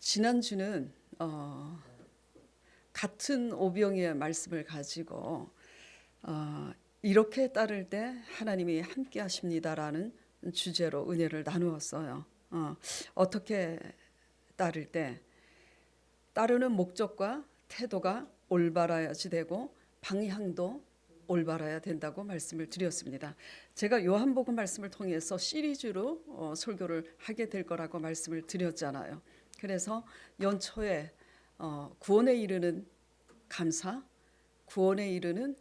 지난주는 같은 오병이의 말씀을 가지고 이렇게 따를 때 하나님이 함께 하십니다라는 주제로 은혜를 나누었어요. 어떻게 따를 때 따르는 목적과 태도가 올바라야지 되고 방향도 올바라야 된다고 말씀을 드렸습니다. 제가 요한복음 말씀을 통해서 시리즈로 설교를 하게 될 거라고 말씀을 드렸잖아요. 그래서 연초에 구원에 이르는 감사, 구원에 이르는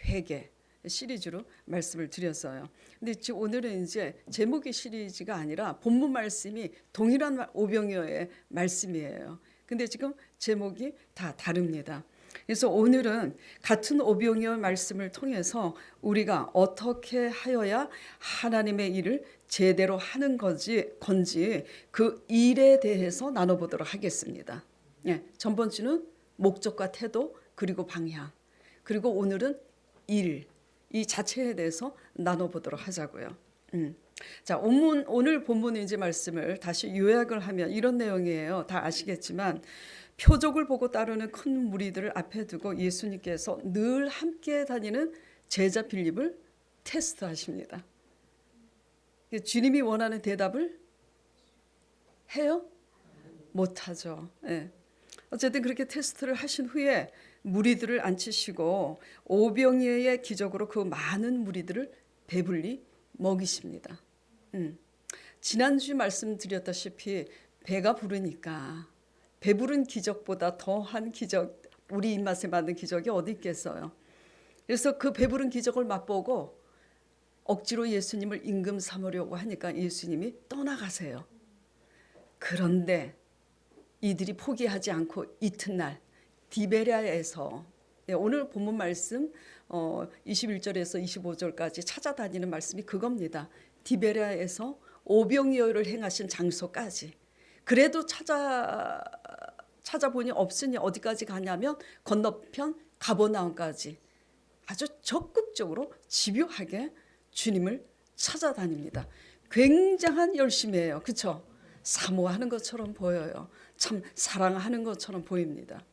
회개 시리즈로 말씀을 드렸어요. 근데 지금 오늘은 이제 제목의 시리즈가 아니라 본문 말씀이 동일한 오병이어의 말씀이에요. 근데 지금 제목이 다 다릅니다. 그래서 오늘은 같은 오병이어 말씀을 통해서 우리가 어떻게 하여야 하나님의 일을 제대로 하는 건지 그 일에 대해서 나눠보도록 하겠습니다. 전번 주는 목적과 태도 그리고 방향, 그리고 오늘은 일, 이 자체에 대해서 나눠보도록 하자고요. 자, 오늘 본문의 이제 말씀을 다시 요약을 하면 이런 내용이에요. 다 아시겠지만 표적을 보고 따르는 큰 무리들을 앞에 두고 예수님께서 늘 함께 다니는 제자 빌립을 테스트하십니다. 주님이 원하는 대답을 해요? 못하죠. 어쨌든 그렇게 테스트를 하신 후에 무리들을 앉히시고 오병이어의 기적으로 그 많은 무리들을 배불리 먹이십니다. 지난주 말씀드렸다시피 배가 부르니까 배부른 기적보다 더한 기적, 우리 입맛에 맞는 기적이 어디 있겠어요. 그래서 그 배부른 기적을 맛보고 억지로 예수님을 임금 삼으려고 하니까 예수님이 떠나가세요. 그런데 이들이 포기하지 않고 이튿날 디베랴에서, 오늘 본문 말씀 21절에서 25절까지 찾아다니는 말씀이 그겁니다. 디베랴에서 오병이어를 행하신 장소까지. 그래도 찾아보니 없으니 어디까지 가냐면 건너편 가버나움까지 아주 적극적으로 집요하게 주님을 찾아다닙니다. 굉장한 열심이에요. 그렇죠? 사모하는 것처럼 보여요. 참 사랑하는 것처럼 보입니다.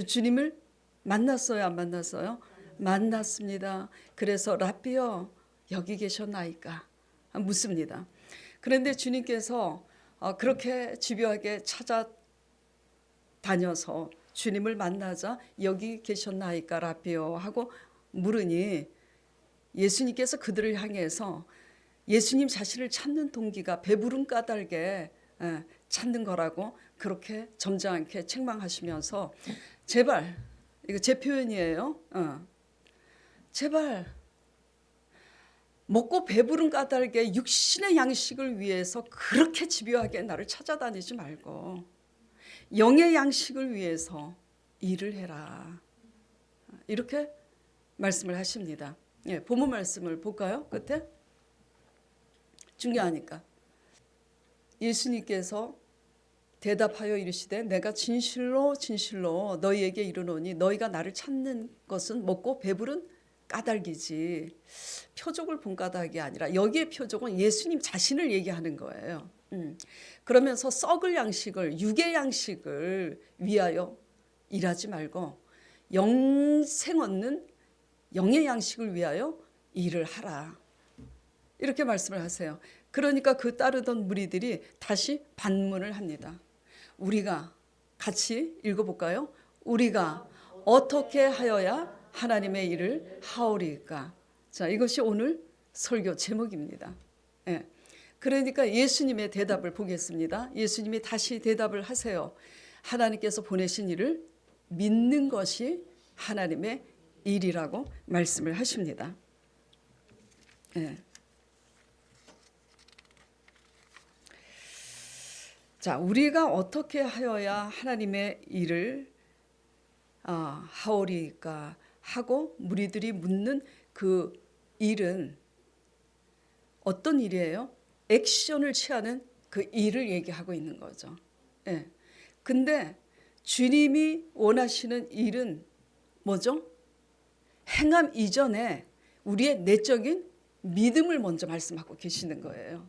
주님을 만났어요? 안 만났어요? 만났습니다. 그래서 랍비여 여기 계셨나이까 묻습니다. 그런데 주님께서 그렇게 집요하게 찾아다녀서 주님을 만나자 여기 계셨나이까 랍비여 하고 물으니 예수님께서 그들을 향해서 예수님 자신을 찾는 동기가 배부른 까닭에 찾는 거라고 그렇게 점잖게 책망하시면서 제발, 이거 제 표현이에요. 제발 먹고 배부른 까닭에 육신의 양식을 위해서 그렇게 집요하게 나를 찾아다니지 말고 영의 양식을 위해서 일을 해라. 이렇게 말씀을 하십니다. 본문 말씀을 볼까요? 끝에? 중요하니까. 예수님께서 대답하여 이르시되 내가 진실로 진실로 너희에게 이르노니 너희가 나를 찾는 것은 먹고 배부른 까닭이지 표적을 본 까닭이 아니라, 여기에 표적은 예수님 자신을 얘기하는 거예요. 그러면서 썩을 양식을, 육의 양식을 위하여 일하지 말고 영생 얻는 영의 양식을 위하여 일을 하라. 이렇게 말씀을 하세요. 그러니까 그 따르던 무리들이 다시 반문을 합니다. 우리가 같이 읽어볼까요? 우리가 어떻게 하여야 하나님의 일을 하오리까? 자, 이것이 오늘 설교 제목입니다. 그러니까 예수님의 대답을 보겠습니다. 예수님이 다시 대답을 하세요. 하나님께서 보내신 일을 믿는 것이 하나님의 일이라고 말씀을 하십니다. 자, 우리가 어떻게 하여야 하나님의 일을 하오리까 하고 무리들이 묻는 그 일은 어떤 일이에요? 액션을 취하는 그 일을 얘기하고 있는 거죠. 근데 주님이 원하시는 일은 뭐죠? 행함 이전에 우리의 내적인 믿음을 먼저 말씀하고 계시는 거예요.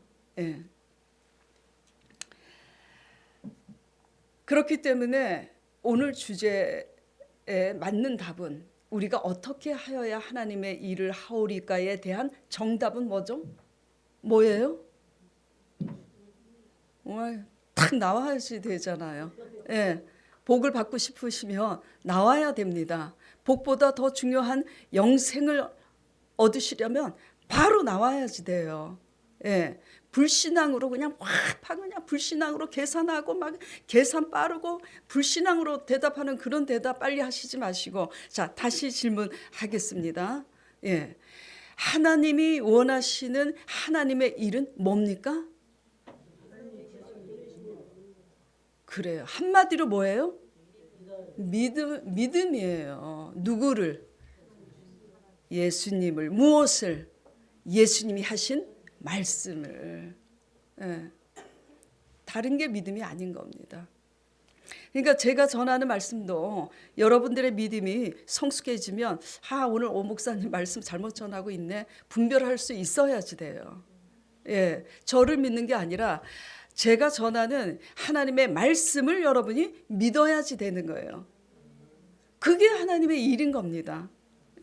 그렇기 때문에 오늘 주제에 맞는 답은 우리가 어떻게 하여야 하나님의 일을 하오리까에 대한 정답은 뭐죠? 뭐예요? 딱 나와야지 되잖아요. 예, 복을 받고 싶으시면 나와야 됩니다. 복보다 더 중요한 영생을 얻으시려면 바로 나와야지 돼요. 예, 불신앙으로 그냥 그냥 불신앙으로 계산하고 막 계산 빠르고 불신앙으로 대답하는 그런 대답 빨리 하시지 마시고, 자, 다시 질문하겠습니다. 예, 하나님이 원하시는 하나님의 일은 뭡니까? 그래요. 한마디로 뭐예요? 믿음이에요. 누구를? 예수님을. 무엇을? 예수님이 하신 말씀을. 예. 다른 게 믿음이 아닌 겁니다. 그러니까 제가 전하는 말씀도 여러분들의 믿음이 성숙해지면 오늘 오 목사님 말씀 잘못 전하고 있네, 분별할 수 있어야지 돼요. 예, 저를 믿는 게 아니라 제가 전하는 하나님의 말씀을 여러분이 믿어야지 되는 거예요. 그게 하나님의 일인 겁니다.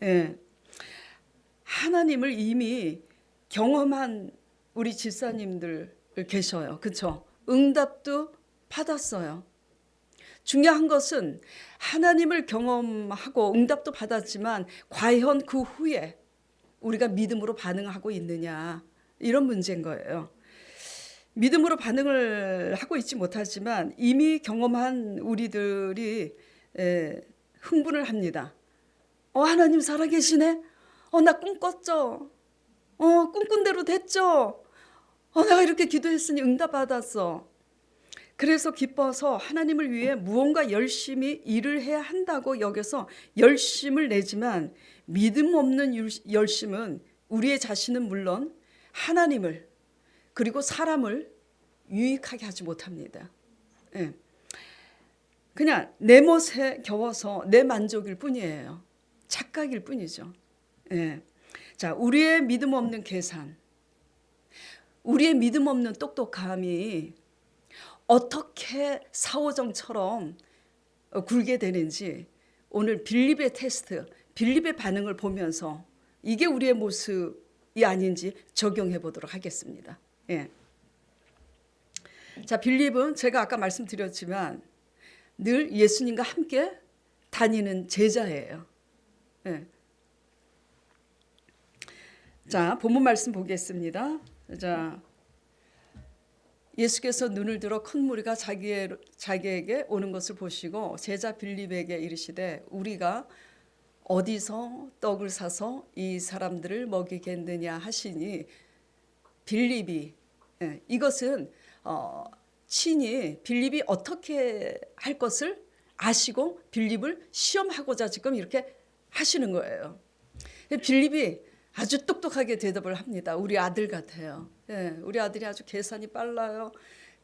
예. 하나님을 이미 경험한 우리 집사님들 계셔요. 그렇죠? 응답도 받았어요. 중요한 것은 하나님을 경험하고 응답도 받았지만 과연 그 후에 우리가 믿음으로 반응하고 있느냐, 이런 문제인 거예요. 믿음으로 반응을 하고 있지 못하지만 이미 경험한 우리들이 흥분을 합니다. 하나님 살아계시네. 나 꿈꿨죠. 꿈꾼 대로 됐죠. 내가 이렇게 기도했으니 응답 받았어. 그래서 기뻐서 하나님을 위해 무언가 열심히 일을 해야 한다고 여겨서 열심을 내지만, 믿음 없는 열심은 우리의 자신은 물론 하나님을 그리고 사람을 유익하게 하지 못합니다. 예. 그냥 내 멋에 겨워서 내 만족일 뿐이에요. 착각일 뿐이죠. 예. 자, 우리의 믿음 없는 계산, 우리의 믿음 없는 똑똑함이 어떻게 사오정처럼 굴게 되는지 오늘 빌립의 테스트, 빌립의 반응을 보면서 이게 우리의 모습이 아닌지 적용해 보도록 하겠습니다. 예. 자, 빌립은 제가 아까 말씀드렸지만 늘 예수님과 함께 다니는 제자예요. 예. 자, 본문 말씀 보겠습니다. 자, 예수께서 눈을 들어 큰 무리가 자기에게 오는 것을 보시고 제자 빌립에게 이르시되 우리가 어디서 떡을 사서 이 사람들을 먹이겠느냐 하시니, 빌립이 이것은 친히 빌립이 어떻게 할 것을 아시고 빌립을 시험하고자 지금 이렇게 하시는 거예요. 빌립이 아주 똑똑하게 대답을 합니다. 우리 아들 같아요. 우리 아들이 아주 계산이 빨라요.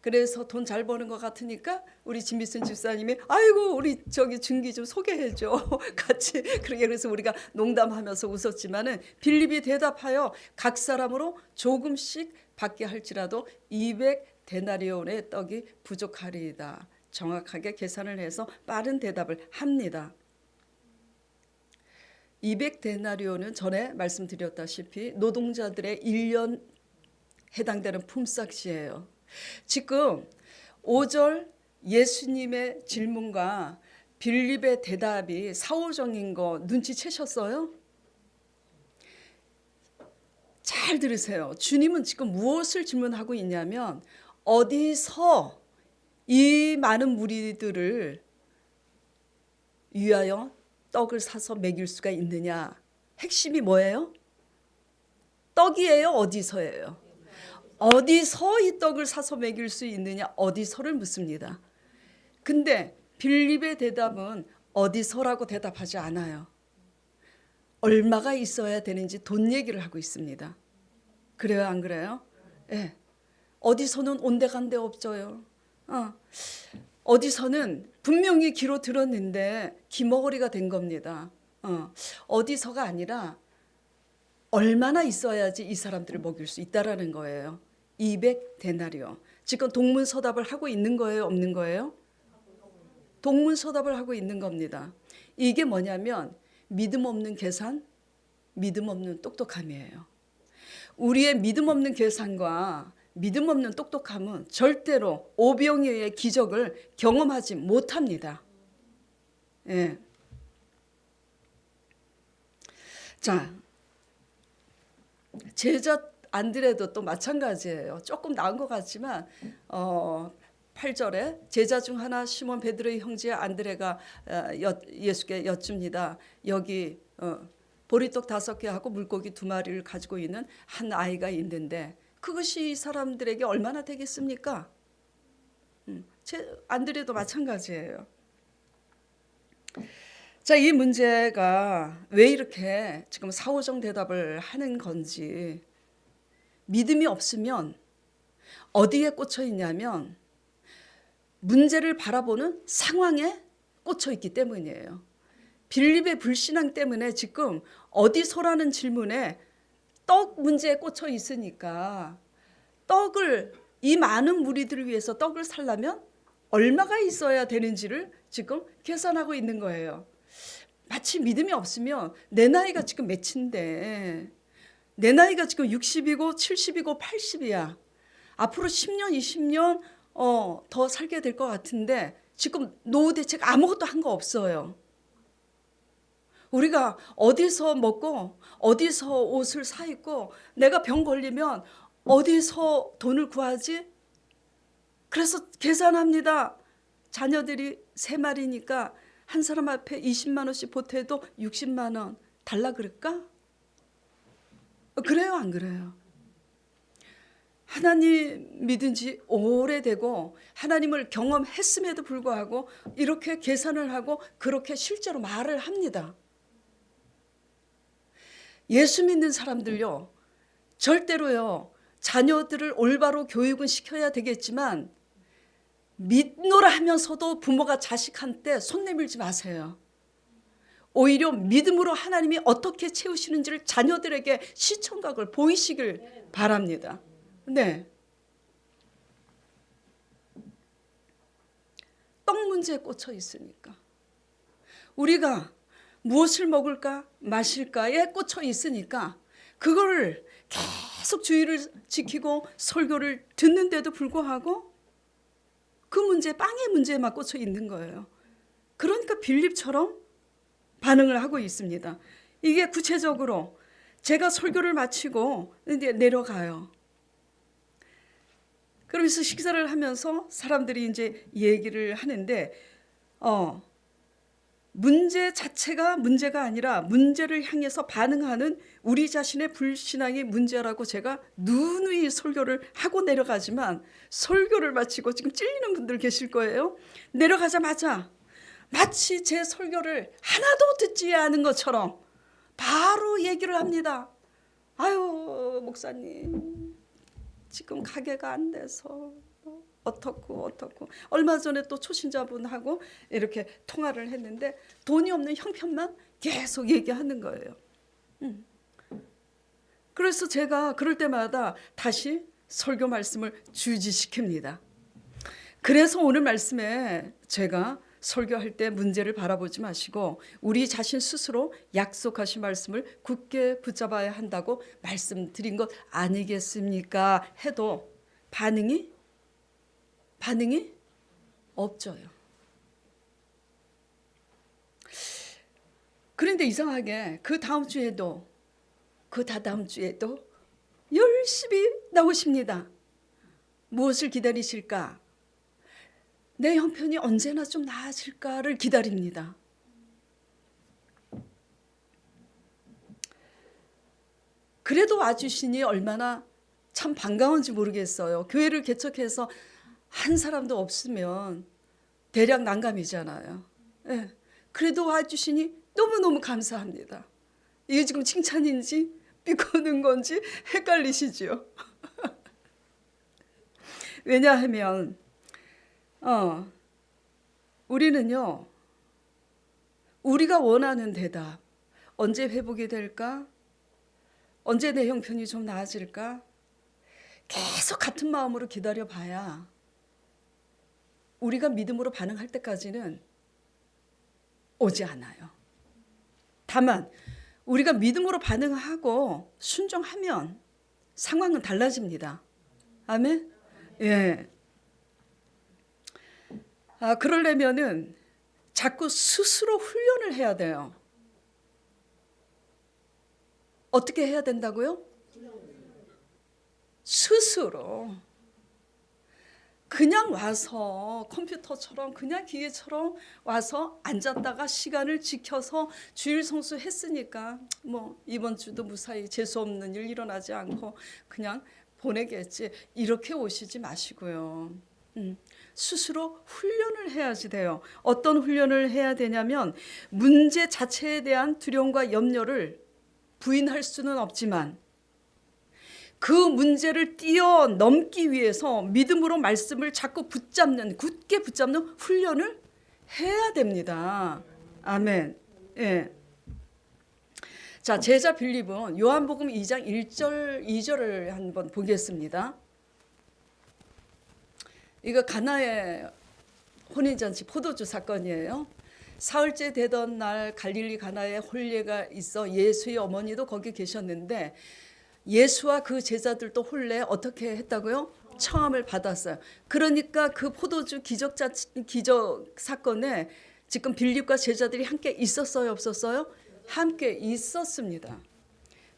그래서 돈 잘 버는 것 같으니까 우리 진미순 집사님이 아이고 우리 저기 준기 좀 소개해줘 같이. 그래서 우리가 농담하면서 웃었지만은 빌립이 대답하여 각 사람으로 조금씩 받게 할지라도 200데나리온의 떡이 부족하리이다. 정확하게 계산을 해서 빠른 대답을 합니다. 200데나리온은 전에 말씀드렸다시피 노동자들의 1년 해당되는 품삯이에요. 지금 5절 예수님의 질문과 빌립의 대답이 사오정인 거 눈치채셨어요? 잘 들으세요. 주님은 지금 무엇을 질문하고 있냐면 어디서 이 많은 무리들을 위하여 떡을 사서 먹일 수가 있느냐. 핵심이 뭐예요? 떡이에요? 어디서예요? 어디서 이 떡을 사서 먹일 수 있느냐, 어디서를 묻습니다. 근데 빌립의 대답은 어디서라고 대답하지 않아요. 얼마가 있어야 되는지 돈 얘기를 하고 있습니다. 그래요, 안 그래요? 네. 어디서는 온데간데 없어요. 어디서는 분명히 귀로 들었는데 귀머거리가 된 겁니다. 어디서가 아니라 얼마나 있어야지 이 사람들을 먹일 수 있다라는 거예요. 200데나리온. 지금 동문서답을 하고 있는 거예요, 없는 거예요? 동문서답을 하고 있는 겁니다. 이게 뭐냐면 믿음 없는 계산, 믿음 없는 똑똑함이에요. 우리의 믿음 없는 계산과 믿음 없는 똑똑함은 절대로 오병이어의 기적을 경험하지 못합니다. 예. 자, 제자 안드레도 또 마찬가지예요. 조금 나은 것 같지만 8절에 제자 중 하나 시몬 베드로의 형제 안드레가 예수께 여쭙니다. 여기 보리떡 5개하고 물고기 2마리를 가지고 있는 한 아이가 있는데 그것이 이 사람들에게 얼마나 되겠습니까? 안드레도 마찬가지예요. 자, 이 문제가 왜 이렇게 지금 사오정 대답을 하는 건지, 믿음이 없으면 어디에 꽂혀 있냐면 문제를 바라보는 상황에 꽂혀 있기 때문이에요. 빌립의 불신앙 때문에 지금 어디서라는 질문에 떡 문제에 꽂혀 있으니까 떡을, 이 많은 무리들을 위해서 떡을 살려면 얼마가 있어야 되는지를 지금 계산하고 있는 거예요. 마치 믿음이 없으면 내 나이가 지금 몇인데, 내 나이가 지금 60이고 70이고 80이야. 앞으로 10년, 20년 더 살게 될 것 같은데 지금 노후 대책 아무것도 한 거 없어요. 우리가 어디서 먹고 어디서 옷을 사 입고 내가 병 걸리면 어디서 돈을 구하지? 그래서 계산합니다. 자녀들이 3마리니까 한 사람 앞에 20만 원씩 보태도 60만 원 달라 그럴까? 그래요, 안 그래요? 하나님 믿은 지 오래되고 하나님을 경험했음에도 불구하고 이렇게 계산을 하고 그렇게 실제로 말을 합니다. 예수 믿는 사람들요, 절대로요, 자녀들을 올바로 교육은 시켜야 되겠지만 믿노라 하면서도 부모가 자식한테 손 내밀지 마세요. 오히려 믿음으로 하나님이 어떻게 채우시는지를 자녀들에게 시청각을 보이시길 바랍니다. 네. 떡 문제에 꽂혀 있으니까. 우리가 무엇을 먹을까 마실까에 꽂혀 있으니까 그거를 계속 주의를 지키고 설교를 듣는데도 불구하고 그 문제, 빵의 문제에만 꽂혀 있는 거예요. 그러니까 빌립처럼 반응을 하고 있습니다. 이게 구체적으로 제가 설교를 마치고 이제 내려가요. 그러면서 식사를 하면서 사람들이 이제 얘기를 하는데 문제 자체가 문제가 아니라 문제를 향해서 반응하는 우리 자신의 불신앙이 문제라고 제가 누누이 설교를 하고 내려가지만 설교를 마치고 지금 찔리는 분들 계실 거예요. 내려가자마자 마치 제 설교를 하나도 듣지 않은 것처럼 바로 얘기를 합니다. 아유, 목사님 지금 가게가 안 돼서 어떻고 얼마 전에 또 초신자분하고 이렇게 통화를 했는데 돈이 없는 형편만 계속 얘기하는 거예요. 그래서 제가 그럴 때마다 다시 설교 말씀을 주지시킵니다. 그래서 오늘 말씀에 제가 설교할 때 문제를 바라보지 마시고 우리 자신 스스로 약속하신 말씀을 굳게 붙잡아야 한다고 말씀드린 것 아니겠습니까? 해도 반응이 없죠요. 그런데 이상하게 그 다음 주에도 그 다다음 주에도 열심히 나오십니다. 무엇을 기다리실까? 내 형편이 언제나 좀 나아질까를 기다립니다. 그래도 와주시니 얼마나 참 반가운지 모르겠어요. 교회를 개척해서 한 사람도 없으면 대략 난감이잖아요. 네. 그래도 와주시니 너무너무 감사합니다. 이게 지금 칭찬인지 비꼬는 건지 헷갈리시죠? 왜냐하면 우리는요, 우리가 원하는 대답, 언제 회복이 될까? 언제 내 형편이 좀 나아질까? 계속 같은 마음으로 기다려봐야 우리가 믿음으로 반응할 때까지는 오지 않아요. 다만 우리가 믿음으로 반응하고 순종하면 상황은 달라집니다. 아멘? 예. 그러려면은 자꾸 스스로 훈련을 해야 돼요. 어떻게 해야 된다고요? 스스로. 그냥 와서 컴퓨터처럼 그냥 기계처럼 와서 앉았다가 시간을 지켜서 주일 성수 했으니까 뭐 이번 주도 무사히 재수 없는 일 일어나지 않고 그냥 보내겠지, 이렇게 오시지 마시고요. 스스로 훈련을 해야지 돼요. 어떤 훈련을 해야 되냐면 문제 자체에 대한 두려움과 염려를 부인할 수는 없지만 그 문제를 뛰어넘기 위해서 믿음으로 말씀을 자꾸 굳게 붙잡는 훈련을 해야 됩니다. 아멘. 예. 자, 제자 빌립은 요한복음 2장 1절 2절을 한번 보겠습니다. 이거 가나의 혼인잔치 포도주 사건이에요. 사흘째 되던 날 갈릴리 가나에 혼례가 있어 예수의 어머니도 거기 계셨는데 예수와 그 제자들도 혼례 어떻게 했다고요? 청함을 받았어요. 그러니까 그 포도주 기적 사건에 지금 빌립과 제자들이 함께 있었어요, 없었어요? 함께 있었습니다.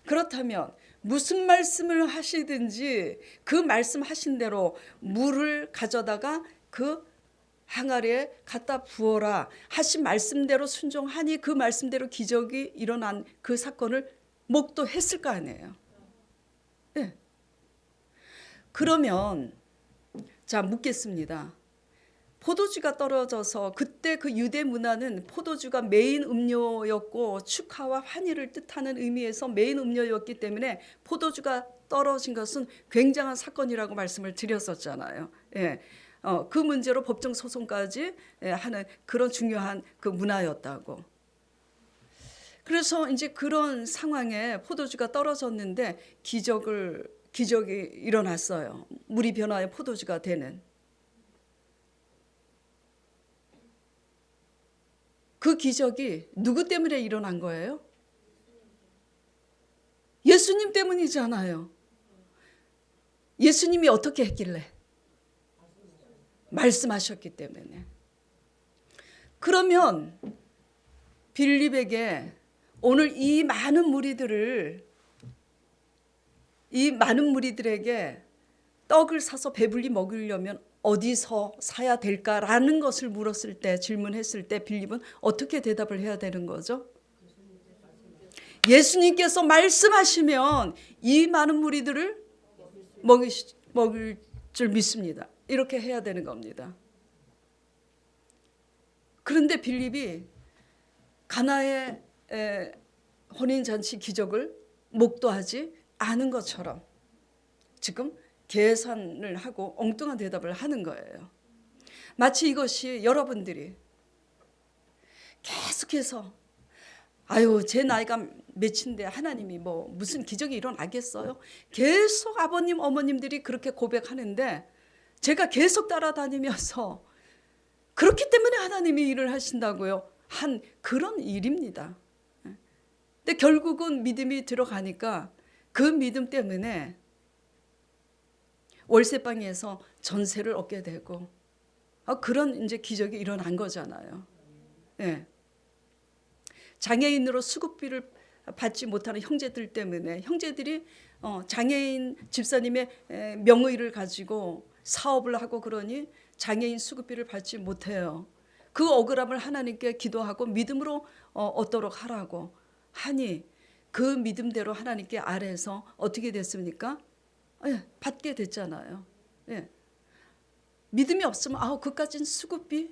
그렇다면 무슨 말씀을 하시든지 그 말씀하신 대로 물을 가져다가 그 항아리에 갖다 부어라 하신 말씀대로 순종하니 그 말씀대로 기적이 일어난 그 사건을 목도했을 거 아니에요. 네. 그러면 자, 묻겠습니다. 포도주가 떨어져서, 그때 그 유대 문화는 포도주가 메인 음료였고 축하와 환희를 뜻하는 의미에서 메인 음료였기 때문에 포도주가 떨어진 것은 굉장한 사건이라고 말씀을 드렸었잖아요. 예. 그 문제로 법정 소송까지 하는 그런 중요한 그 문화였다고. 그래서 이제 그런 상황에 포도주가 떨어졌는데 기적이 일어났어요. 물이 변화해 포도주가 되는. 그 기적이 누구 때문에 일어난 거예요? 예수님 때문이잖아요. 예수님이 어떻게 했길래? 말씀하셨기 때문에. 그러면 빌립에게 오늘 이 많은 무리들에게 떡을 사서 배불리 먹으려면 어디서 사야 될까라는 것을 물었을 때, 질문했을 때 빌립은 어떻게 대답을 해야 되는 거죠? 예수님께서 말씀하시면 이 많은 무리들을 먹을 줄 믿습니다. 이렇게 해야 되는 겁니다. 그런데 빌립이 가나의 혼인잔치 기적을 목도하지 않은 것처럼 지금 계산을 하고 엉뚱한 대답을 하는 거예요. 마치 이것이 여러분들이 계속해서 아유, 제 나이가 몇인데 하나님이 뭐 무슨 기적이 일어나겠어요? 계속 아버님 어머님들이 그렇게 고백하는데 제가 계속 따라다니면서 그렇기 때문에 하나님이 일을 하신다고요 한 그런 일입니다. 근데 결국은 믿음이 들어가니까 그 믿음 때문에 월세방에서 전세를 얻게 되고 그런 이제 기적이 일어난 거잖아요. 예. 장애인으로 수급비를 받지 못하는 형제들 때문에 형제들이 장애인 집사님의 명의를 가지고 사업을 하고 그러니 장애인 수급비를 받지 못해요. 그 억울함을 하나님께 기도하고 믿음으로 얻도록 하라고 하니 그 믿음대로 하나님께 아뢰서 어떻게 됐습니까? 예, 받게 됐잖아요. 예. 믿음이 없으면 그까진 수급비에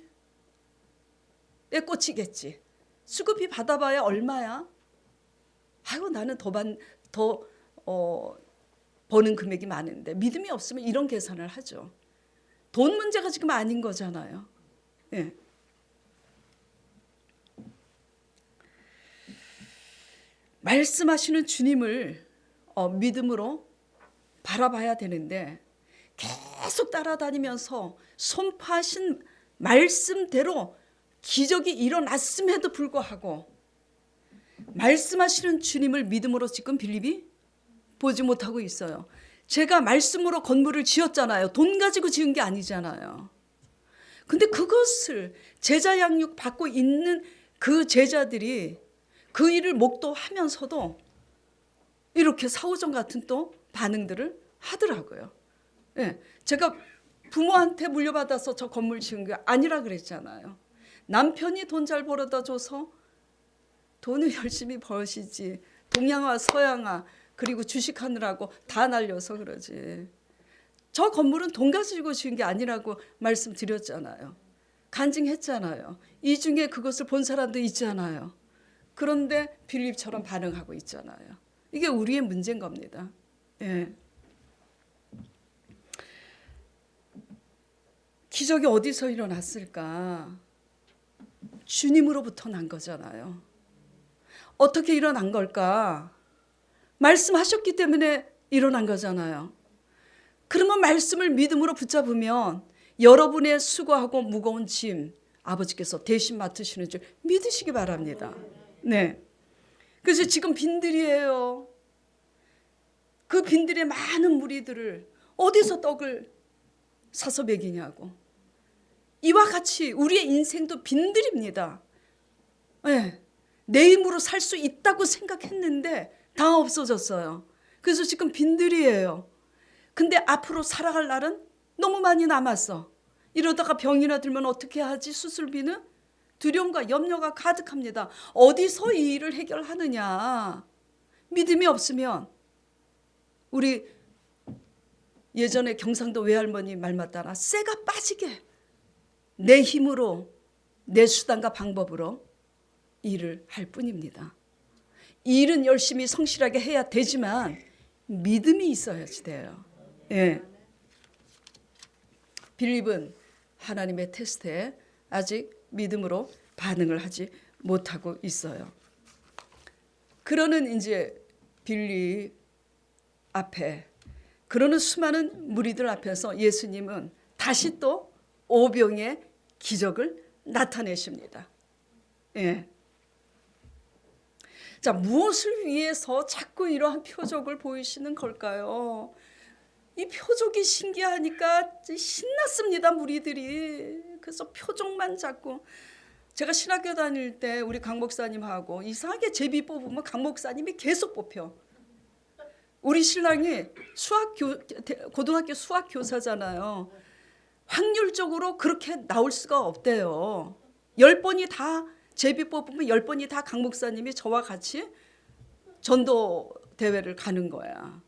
꽂히겠지. 수급비 받아봐야 얼마야? 나는 더 버는 금액이 많은데. 믿음이 없으면 이런 계산을 하죠. 돈 문제가 지금 아닌 거잖아요. 예. 말씀하시는 주님을 믿음으로 바라봐야 되는데 계속 따라다니면서 선포하신 말씀대로 기적이 일어났음에도 불구하고 말씀하시는 주님을 믿음으로 지금 빌립이 보지 못하고 있어요. 제가 말씀으로 건물을 지었잖아요. 돈 가지고 지은 게 아니잖아요. 근데 그것을 제자 양육 받고 있는 그 제자들이 그 일을 목도하면서도 이렇게 사오정 같은 또 반응들을 하더라고요. 예, 제가 부모한테 물려받아서 저 건물 지은 게 아니라 그랬잖아요. 남편이 돈 잘 벌어다 줘서 돈을 열심히 버시지. 동양화 서양화 그리고 주식하느라고 다 날려서 그러지. 저 건물은 돈 가지고 지은 게 아니라고 말씀드렸잖아요. 간증했잖아요. 이 중에 그것을 본 사람도 있잖아요. 그런데 빌립처럼 반응하고 있잖아요. 이게 우리의 문제인 겁니다. 예. 기적이 어디서 일어났을까? 주님으로부터 난 거잖아요. 어떻게 일어난 걸까? 말씀하셨기 때문에 일어난 거잖아요. 그러면 말씀을 믿음으로 붙잡으면 여러분의 수고하고 무거운 짐 아버지께서 대신 맡으시는 줄 믿으시기 바랍니다. 네. 그래서 지금 빈들이에요. 그 빈들의 많은 무리들을 어디서 떡을 사서 먹이냐고. 이와 같이 우리의 인생도 빈들입니다. 네. 내 힘으로 살 수 있다고 생각했는데 다 없어졌어요. 그래서 지금 빈들이에요. 근데 앞으로 살아갈 날은 너무 많이 남았어. 이러다가 병이나 들면 어떻게 하지? 수술비는? 두려움과 염려가 가득합니다. 어디서 이 일을 해결하느냐? 믿음이 없으면 우리 예전에 경상도 외할머니 말 맞다나 쇠가 빠지게 내 힘으로 내 수단과 방법으로 일을 할 뿐입니다. 일은 열심히 성실하게 해야 되지만 믿음이 있어야지 돼요. 예. 빌립은 하나님의 테스트에 아직 믿음으로 반응을 하지 못하고 있어요. 그러는 이제 빌립 앞에 그러는 수많은 무리들 앞에서 예수님은 다시 또 오병의 기적을 나타내십니다. 예. 자, 무엇을 위해서 자꾸 이러한 표적을 보이시는 걸까요? 이 표적이 신기하니까 신났습니다, 무리들이. 그래서 표적만 자꾸. 제가 신학교 다닐 때 우리 강 목사님하고 이상하게 제비 뽑으면 강 목사님이 계속 뽑혀. 우리 신랑이 고등학교 수학 교사잖아요. 확률적으로 그렇게 나올 수가 없대요. 10번이 다 제비 뽑으면 10번이 다 강 목사님이 저와 같이 전도 대회를 가는 거야.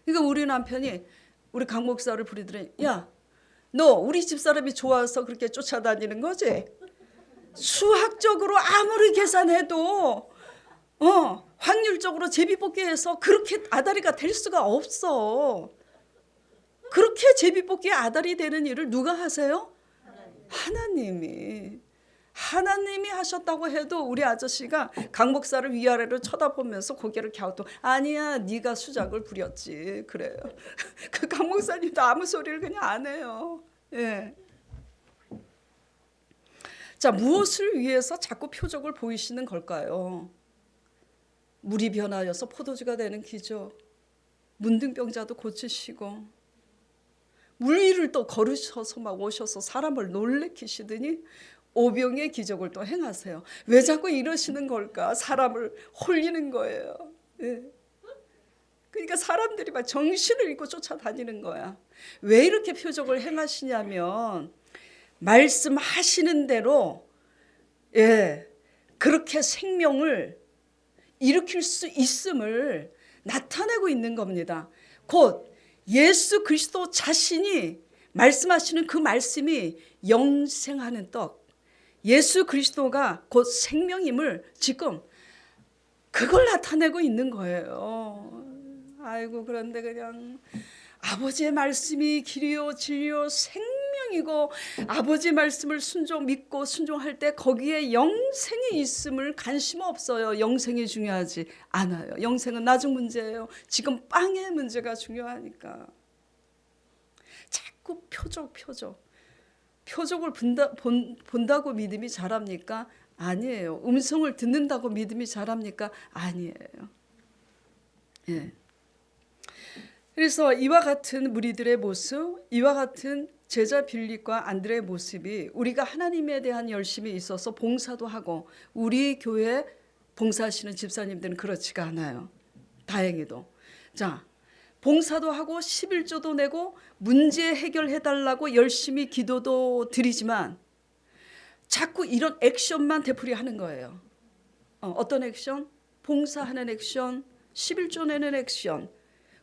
그러니까 우리 남편이 우리 강 목사를 부르더니 야, 너 우리 집사람이 좋아서 그렇게 쫓아다니는 거지? 수학적으로 아무리 계산해도 확률적으로 제비뽑기해서 그렇게 아다리가 될 수가 없어. 그렇게 제비뽑기에 아다리 되는 일을 누가 하세요? 하나님이 하셨다고 해도 우리 아저씨가 강 목사를 위아래로 쳐다보면서 고개를 갸우뚱 아니야 네가 수작을 부렸지 그래요. 그 강 목사님도 아무 소리를 그냥 안 해요. 예. 자, 무엇을 위해서 자꾸 표적을 보이시는 걸까요? 물이 변하여서 포도주가 되는 기적, 문둥병자도 고치시고 물 위를 또 걸으셔서 막 오셔서 사람을 놀래키시더니 오병의 기적을 또 행하세요. 왜 자꾸 이러시는 걸까? 사람을 홀리는 거예요. 예. 그러니까 사람들이 막 정신을 잃고 쫓아다니는 거야. 왜 이렇게 표적을 행하시냐면 말씀하시는 대로 그렇게 생명을 일으킬 수 있음을 나타내고 있는 겁니다. 곧 예수 그리스도 자신이 말씀하시는 그 말씀이 영생하는 떡, 예수 그리스도가 곧 생명임을 지금 그걸 나타내고 있는 거예요. 아이고 그런데 그냥 아버지의 말씀이 길이요 진리요 생명이고 아버지 말씀을 믿고 순종할 때 거기에 영생이 있음을 관심 없어요. 영생이 중요하지 않아요. 영생은 나중 문제예요. 지금 빵의 문제가 중요하니까 자꾸 표적 표적을 본다고 믿음이 자랍니까? 아니에요. 음성을 듣는다고 믿음이 자랍니까? 아니에요. 예. 그래서 이와 같은 무리들의 모습, 이와 같은 제자 빌립과 안드레의 모습이 우리가 하나님에 대한 열심이 있어서 봉사도 하고, 우리 교회 봉사하시는 집사님들은 그렇지가 않아요. 다행히도. 자, 봉사도 하고 11조도 내고 문제 해결해달라고 열심히 기도도 드리지만 자꾸 이런 액션만 되풀이하는 거예요. 어떤 액션? 봉사하는 액션, 11조 내는 액션,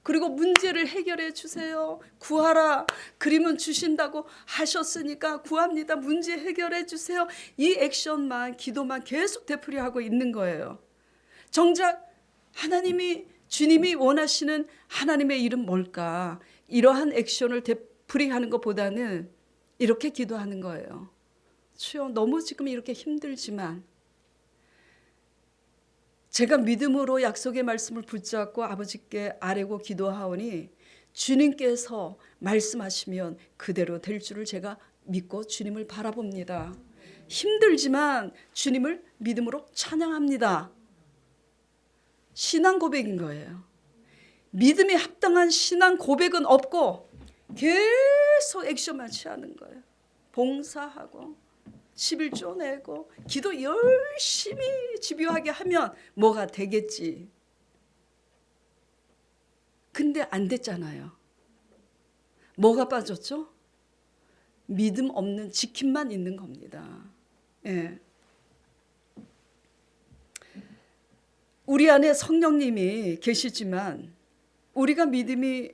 그리고 문제를 해결해 주세요. 구하라. 그림은 주신다고 하셨으니까 구합니다. 문제 해결해 주세요. 이 액션만, 기도만 계속 되풀이하고 있는 거예요. 정작 주님이 원하시는 하나님의 일은 뭘까? 이러한 액션을 되풀이하는 것보다는 이렇게 기도하는 거예요. 주여, 너무 지금 이렇게 힘들지만 제가 믿음으로 약속의 말씀을 붙잡고 아버지께 아뢰고 기도하오니 주님께서 말씀하시면 그대로 될 줄을 제가 믿고 주님을 바라봅니다. 힘들지만 주님을 믿음으로 찬양합니다. 신앙 고백인 거예요. 믿음에 합당한 신앙 고백은 없고 계속 액션만 취하는 거예요. 봉사하고 11조 내고 기도 열심히 집요하게 하면 뭐가 되겠지. 근데 안 됐잖아요. 뭐가 빠졌죠? 믿음 없는 지킴만 있는 겁니다. 예. 우리 안에 성령님이 계시지만 우리가 믿음이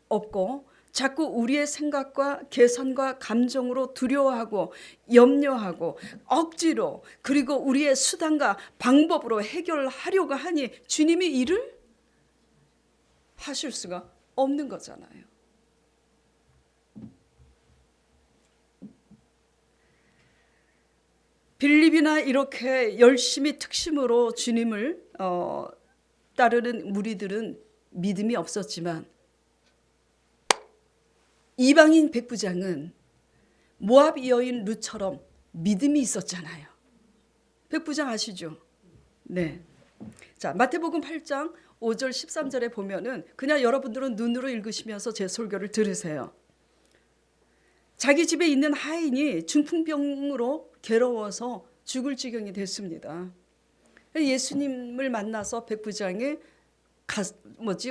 없고 자꾸 우리의 생각과 계산과 감정으로 두려워하고 염려하고 억지로, 그리고 우리의 수단과 방법으로 해결하려고 하니 주님이 일을 하실 수가 없는 거잖아요. 빌립이나 이렇게 열심히 특심으로 주님을 따르는 무리들은 믿음이 없었지만 이방인 백부장은 모압 여인 룻처럼 믿음이 있었잖아요. 백부장 아시죠? 네. 자, 마태복음 8장 5절 13절에 보면은 그냥 여러분들은 눈으로 읽으시면서 제 설교를 들으세요. 자기 집에 있는 하인이 중풍병으로 괴로워서 죽을 지경이 됐습니다. 예수님을 만나서 백부장이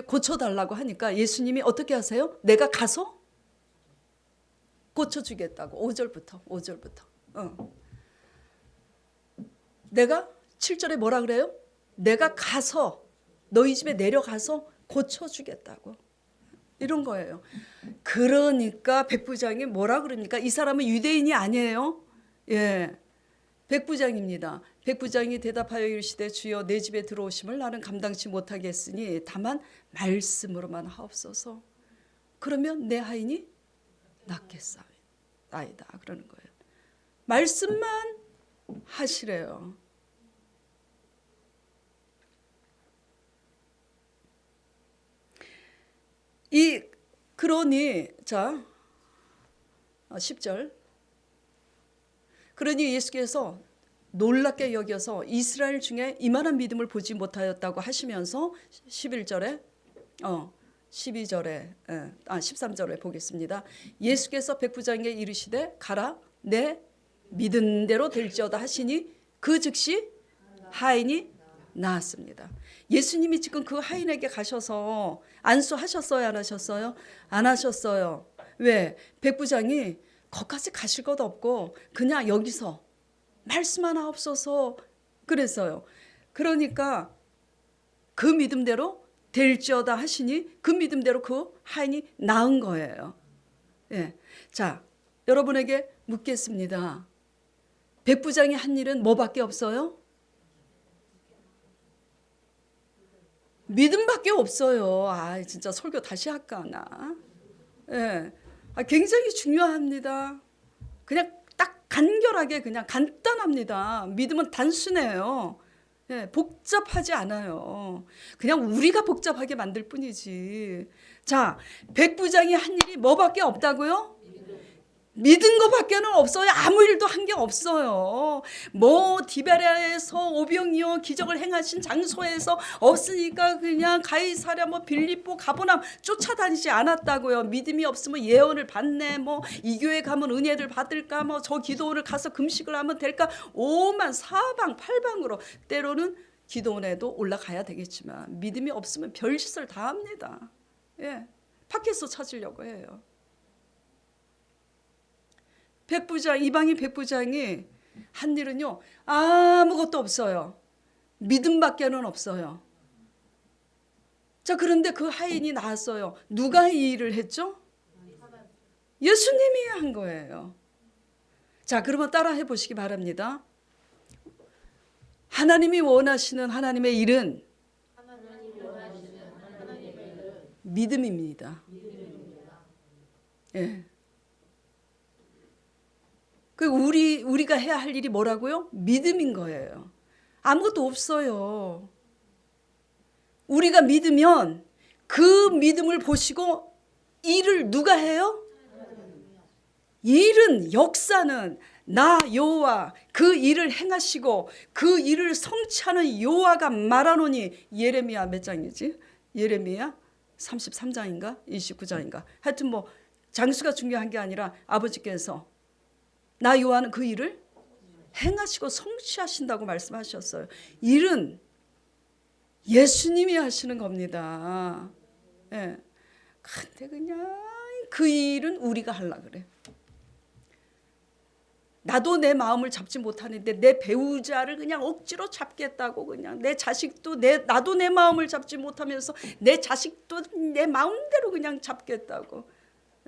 고쳐달라고 하니까 예수님이 어떻게 하세요? 내가 가서 고쳐주겠다고. 5절부터. 내가 7절에 뭐라 그래요? 내가 가서 너희 집에 내려가서 고쳐주겠다고. 이런 거예요. 그러니까 백부장이 뭐라 그러니까 이 사람은 유대인이 아니에요. 예, 백부장입니다. 백부장이 대답하여 이르시되 주여 내 집에 들어오심을 나는 감당치 못하겠으니 다만 말씀으로만 하옵소서. 그러면 내 하인이 낫겠사이다 그러는 거예요. 말씀만 하시래요. 그러니 자 10절, 그러니 예수께서 놀랍게 여겨서 이스라엘 중에 이만한 믿음을 보지 못하였다고 하시면서 11절에 12절에 13절에 보겠습니다. 예수께서 백부장에게 이르시되 가라 내 믿은 대로 될지어다 하시니 그 즉시 하인이 나았습니다. 예수님이 지금 그 하인에게 가셔서 안수하셨어요? 안 하셨어요? 안 하셨어요. 왜? 백부장이 거기까지 가실 것 없고 그냥 여기서 말씀 하나 없어서 그랬어요. 그러니까 그 믿음대로 될지어다 하시니 그 믿음대로 그 하인이 나은 거예요. 예. 자, 여러분에게 묻겠습니다. 백부장이 한 일은 뭐밖에 없어요? 믿음밖에 없어요. 진짜 설교 다시 할까 나. 예. 굉장히 중요합니다. 그냥 딱 간결하게 그냥 간단합니다. 믿음은 단순해요. 예, 복잡하지 않아요. 그냥 우리가 복잡하게 만들 뿐이지. 자, 백부장이 한 일이 뭐밖에 없다고요? 믿은 것밖에는 없어요. 아무 일도 한 게 없어요. 뭐 디베랴에서 오병이어 기적을 행하신 장소에서 없으니까 그냥 가이사랴 뭐 빌립보 가버나움 쫓아다니지 않았다고요. 믿음이 없으면 예언을 받네. 뭐 이 교회 가면 은혜를 받을까. 뭐 저 기도원을 가서 금식을 하면 될까. 오만 사방 팔방으로 때로는 기도원에도 올라가야 되겠지만 믿음이 없으면 별짓을 다 합니다. 예, 밖에서 찾으려고 해요. 백부장, 이방인 백부장이 한 일은요, 아무것도 없어요. 믿음밖에는 없어요. 자, 그런데 그 하인이 나왔어요. 누가 이 일을 했죠? 예수님이 한 거예요. 자, 그러면 따라 해보시기 바랍니다. 하나님이 원하시는 하나님의 일은 믿음입니다. 예. 우리가 해야 할 일이 뭐라고요? 믿음인 거예요. 아무것도 없어요. 우리가 믿으면 그 믿음을 보시고 일을 누가 해요? 일은 역사는 나 여호와 그 일을 행하시고 그 일을 성취하는 여호와가 말하노니. 예레미야 몇 장이지? 예레미야 33장인가 29장인가 하여튼 뭐 장수가 중요한 게 아니라 아버지께서 나 여호와는 그 일을 행하시고 성취하신다고 말씀하셨어요. 일은 예수님이 하시는 겁니다. 예. 근데 그냥 그 일은 우리가 하려고 그래. 나도 내 마음을 잡지 못하는데 내 배우자를 그냥 억지로 잡겠다고 그냥 내 자식도 나도 내 마음을 잡지 못하면서 내 자식도 내 마음대로 그냥 잡겠다고.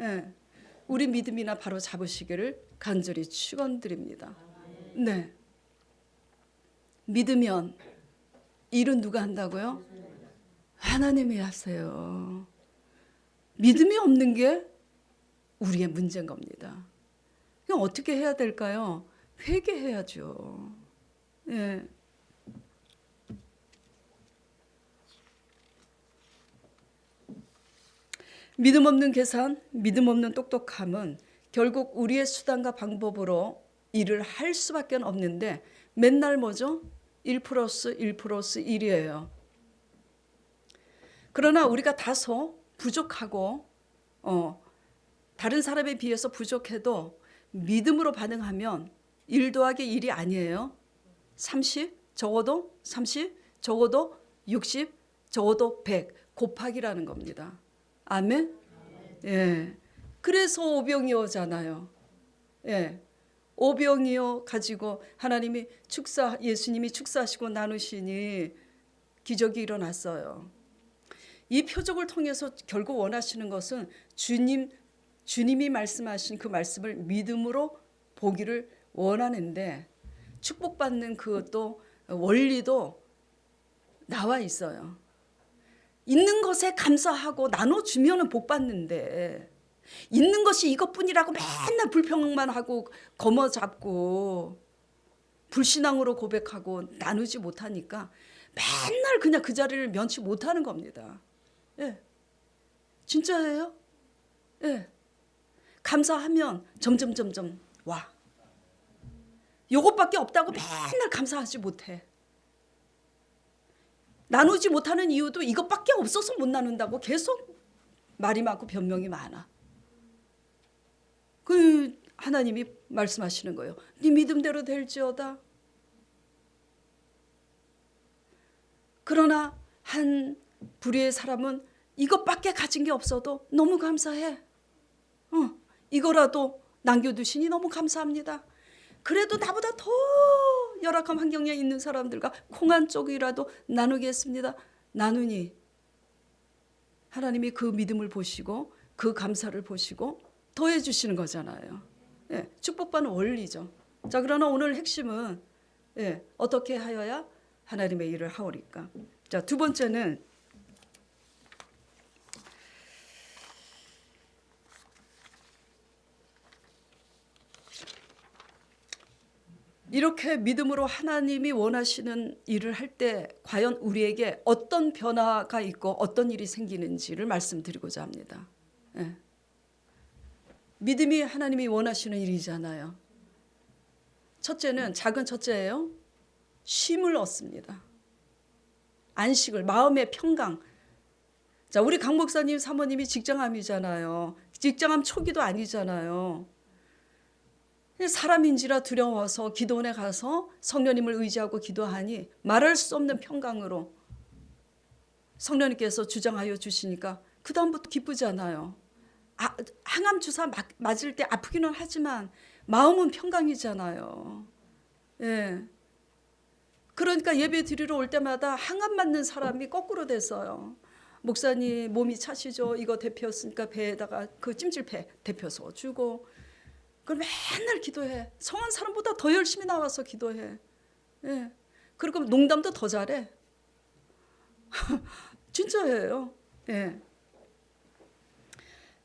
예. 우리 믿음이나 바로 잡으시기를 간절히 축원드립니다. 네. 믿으면 일은 누가 한다고요? 하나님이 하세요. 믿음이 없는 게 우리의 문제인 겁니다. 그럼 어떻게 해야 될까요? 회개해야죠. 예. 믿음 없는 계산, 믿음 없는 똑똑함은 결국 우리의 수단과 방법으로 일을 할 수밖에 없는데 맨날 뭐죠? 1 플러스 1 플러스 1이에요. 그러나 우리가 다소 부족하고 다른 사람에 비해서 부족해도 믿음으로 반응하면 1 더하기 1이 아니에요. 30, 적어도 30, 적어도 60, 적어도 100 곱하기라는 겁니다. 아멘? 예. 그래서 오병이어잖아요. 예. 오병이어 가지고 하나님이 예수님이 축사하시고 나누시니 기적이 일어났어요. 이 표적을 통해서 결국 원하시는 것은 주님이 말씀하신 그 말씀을 믿음으로 보기를 원하는데 축복받는 그것도 원리도 나와 있어요. 있는 것에 감사하고 나눠주면 복 받는데 있는 것이 이것뿐이라고 맨날 불평만 하고 거머잡고 불신앙으로 고백하고 나누지 못하니까 맨날 그냥 그 자리를 면치 못하는 겁니다. 예, 진짜예요. 예, 감사하면 점점점점 와. 요것밖에 없다고 맨날 감사하지 못해. 나누지 못하는 이유도 이것밖에 없어서 못 나눈다고 계속 말이 많고 변명이 많아. 그 하나님이 말씀하시는 거예요. 네 믿음대로 될지어다. 그러나 한 불의의 사람은 이것밖에 가진 게 없어도 너무 감사해. 이거라도 남겨두시니 너무 감사합니다. 그래도 나보다 더 열악한 환경에 있는 사람들과 콩 한 쪽이라도 나누겠습니다. 나누니 하나님이 그 믿음을 보시고 그 감사를 보시고 더해 주시는 거잖아요. 예, 축복받는 원리죠. 자, 그러나 오늘 핵심은 어떻게 하여야 하나님의 일을 하오리까. 자, 두 번째는 이렇게 믿음으로 하나님이 원하시는 일을 할 때 과연 우리에게 어떤 변화가 있고 어떤 일이 생기는지를 말씀드리고자 합니다. 예. 믿음이 하나님이 원하시는 일이잖아요. 첫째는 작은 첫째예요. 쉼을 얻습니다. 안식을, 마음의 평강. 자, 우리 강 목사님 사모님이 직장암이잖아요. 직장암 초기도 아니잖아요. 사람인지라 두려워서 기도원에 가서 성령님을 의지하고 기도하니 말할 수 없는 평강으로 성령님께서 주장하여 주시니까 그 다음부터 기쁘잖아요. 항암 주사 맞을 때 아프기는 하지만 마음은 평강이잖아요. 예. 그러니까 예배 드리러 올 때마다 항암 맞는 사람이 거꾸로 됐어요. 목사님 몸이 차시죠? 이거 데폈으니까 배에다가 그 찜질배 데펴서 주고. 그럼 맨날 기도해. 성한 사람보다 더 열심히 나와서 기도해. 예. 그리고 농담도 더 잘해. 진짜예요. 예.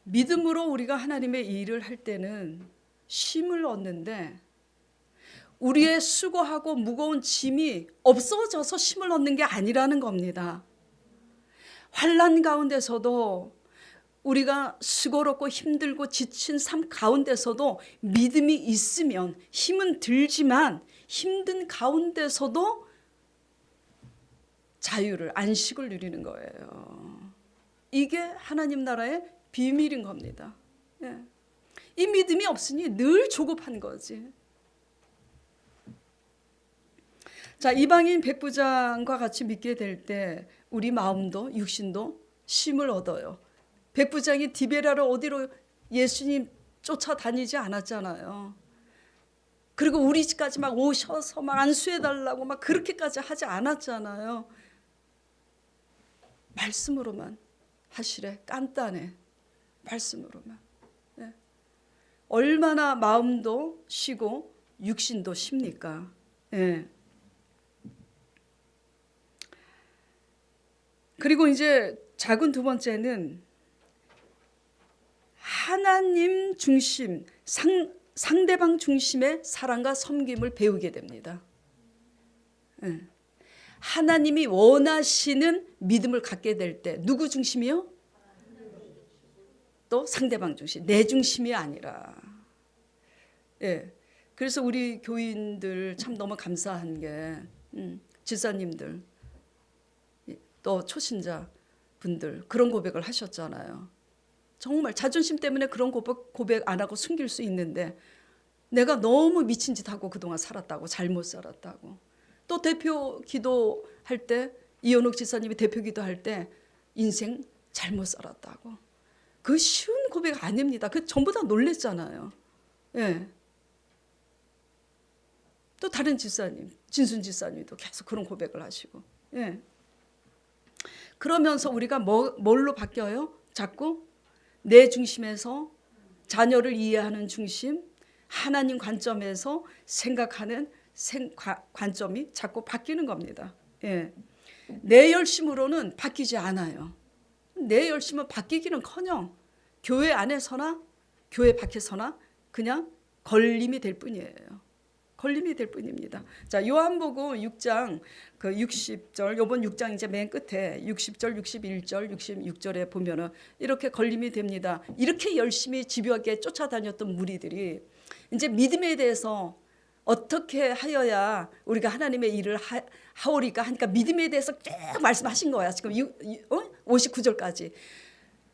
믿음으로 우리가 하나님의 일을 할 때는 쉼을 얻는데 우리의 수고하고 무거운 짐이 없어져서 쉼을 얻는 게 아니라는 겁니다. 환난 가운데서도 우리가 수고롭고 힘들고 지친 삶 가운데서도 믿음이 있으면 힘은 들지만 힘든 가운데서도 자유를, 안식을 누리는 거예요. 이게 하나님 나라의 비밀인 겁니다. 예. 이 믿음이 없으니 늘 조급한 거지. 자, 이방인 백부장과 같이 믿게 될 때 우리 마음도 육신도 쉼을 얻어요. 백부장이 디베라로 어디로 예수님 쫓아다니지 않았잖아요. 그리고 우리 집까지 막 오셔서 막 안수해달라고 막 그렇게까지 하지 않았잖아요. 말씀으로만 하시래. 간단해. 말씀으로만. 네. 얼마나 마음도 쉬고 육신도 쉽니까? 네. 그리고 이제 작은 두 번째는 하나님 중심, 상대방 중심의 사랑과 섬김을 배우게 됩니다. 네. 하나님이 원하시는 믿음을 갖게 될 때 누구 중심이요? 또 상대방 중심, 내 중심이 아니라. 예. 그래서 우리 교인들 참 너무 감사한 게 집사님들 또 초신자 분들 그런 고백을 하셨잖아요. 정말 자존심 때문에 그런 고백 안 하고 숨길 수 있는데 내가 너무 미친 짓 하고 그동안 살았다고, 잘못 살았다고. 또 대표 기도할 때 이현옥 지사님이 대표 기도할 때 인생 잘못 살았다고. 그 쉬운 고백 아닙니다. 그 전부 다 놀랬잖아요. 예. 또 다른 지사님, 진순 지사님도 계속 그런 고백을 하시고. 예. 그러면서 우리가 뭘로 바뀌어요? 자꾸 내 중심에서 자녀를 이해하는 중심, 하나님 관점에서 생각하는 관점이 자꾸 바뀌는 겁니다. 예. 내 열심으로는 바뀌지 않아요. 내 열심은 바뀌기는커녕 교회 안에서나 교회 밖에서나 그냥 걸림이 될 뿐이에요. 걸림이 될 뿐입니다. 자, 요한복음 6장 그 60절, 요번 6장 이제 맨 끝에 60절, 61절, 66절에 보면은 이렇게 걸림이 됩니다. 이렇게 열심히 집요하게 쫓아다녔던 무리들이 이제 믿음에 대해서 어떻게 하여야 우리가 하나님의 일을 하오리까 하니까 믿음에 대해서 쭉 말씀하신 거야. 지금 59절까지.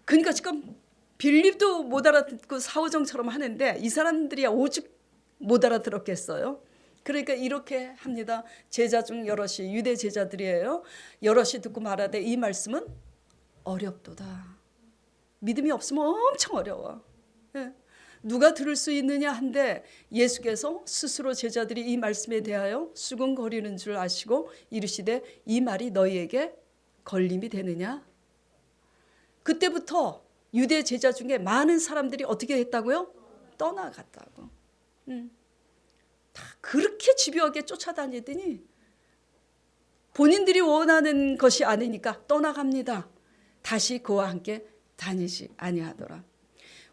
그러니까 지금 빌립도 못 알아듣고 사오정처럼 하는데 이 사람들이 오죽 못 알아들었겠어요. 그러니까 이렇게 합니다. 제자 중 여럿이 유대 제자들이에요. 여럿이 듣고 말하되 이 말씀은 어렵도다. 믿음이 없으면 엄청 어려워. 예. 누가 들을 수 있느냐 한데 예수께서 스스로 제자들이 이 말씀에 대하여 수군거리는 줄 아시고 이르시되 이 말이 너희에게 걸림이 되느냐. 그때부터 유대 제자 중에 많은 사람들이 어떻게 했다고요? 떠나갔다고. 다 그렇게 집요하게 쫓아다니더니 본인들이 원하는 것이 아니니까 떠나갑니다. 다시 그와 함께 다니지 아니하더라.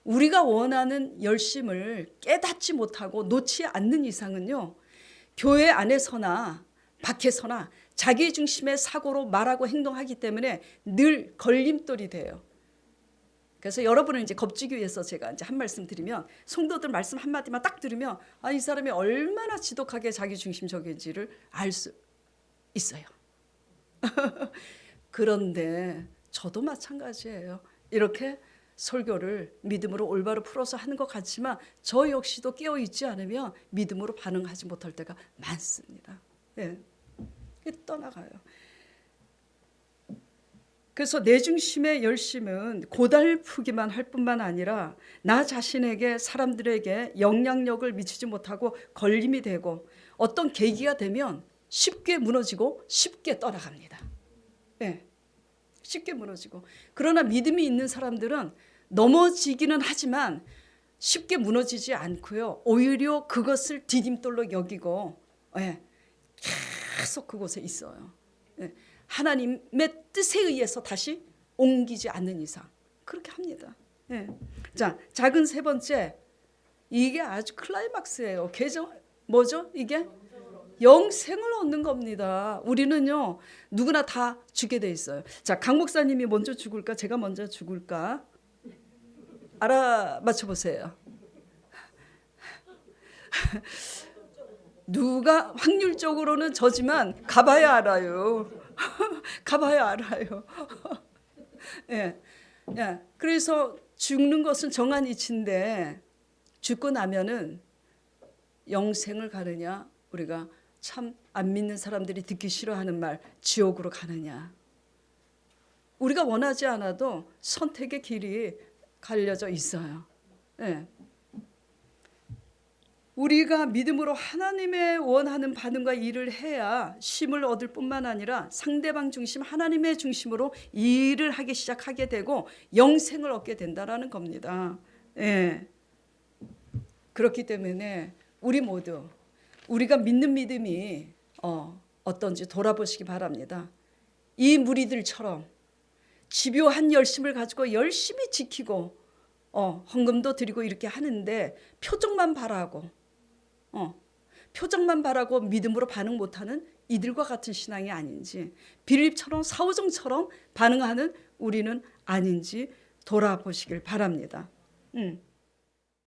우리가 원하는 열심을 깨닫지 못하고 놓지 않는 이상은요, 교회 안에서나 밖에서나 자기 중심의 사고로 말하고 행동하기 때문에 늘 걸림돌이 돼요. 그래서 여러분을 이제 겁주기 위해서 제가 이제 한 말씀 드리면, 성도들 말씀 한 마디만 딱 들으면 이 사람이 얼마나 지독하게 자기 중심적인지를 알 수 있어요. 그런데 저도 마찬가지예요. 이렇게 설교를 믿음으로 올바로 풀어서 하는 것 같지만 저 역시도 깨어 있지 않으면 믿음으로 반응하지 못할 때가 많습니다. 예. 떠나가요. 그래서 내 중심의 열심은 고달프기만 할 뿐만 아니라 나 자신에게, 사람들에게 영향력을 미치지 못하고 걸림이 되고 어떤 계기가 되면 쉽게 무너지고 쉽게 떠나갑니다. 네, 쉽게 무너지고. 그러나 믿음이 있는 사람들은 넘어지기는 하지만 쉽게 무너지지 않고요. 오히려 그것을 디딤돌로 여기고 계속 그곳에 있어요. 하나님의 뜻에 의해서 다시 옮기지 않는 이상 그렇게 합니다. 자, 작은 세 번째, 이게 아주 클라이막스예요. 뭐죠? 이게 영생을 얻는 겁니다. 우리는요, 누구나 다 죽게 돼 있어요. 자, 강 목사님이 먼저 죽을까? 제가 먼저 죽을까? 맞춰보세요. 누가 확률적으로는 저지만 가봐야 알아요. 가봐야 알아요. 예. 그래서 죽는 것은 정한 이치인데 죽고 나면은 영생을 가느냐, 우리가 참 안 믿는 사람들이 듣기 싫어하는 말, 지옥으로 가느냐. 우리가 원하지 않아도 선택의 길이 갈려져 있어요. 예. 우리가 믿음으로 하나님의 원하는 반응과 일을 해야 쉼을 얻을 뿐만 아니라 상대방 중심, 하나님의 중심으로 일을 하기 시작하게 되고 영생을 얻게 된다라는 겁니다. 예. 그렇기 때문에 우리 모두 우리가 믿는 믿음이 어떤지 돌아보시기 바랍니다. 이 무리들처럼 집요한 열심을 가지고 열심히 지키고 헌금도 드리고 이렇게 하는데 표정만 바라고 믿음으로 반응 못하는 이들과 같은 신앙이 아닌지, 빌립처럼 사오정처럼 반응하는 우리는 아닌지 돌아보시길 바랍니다.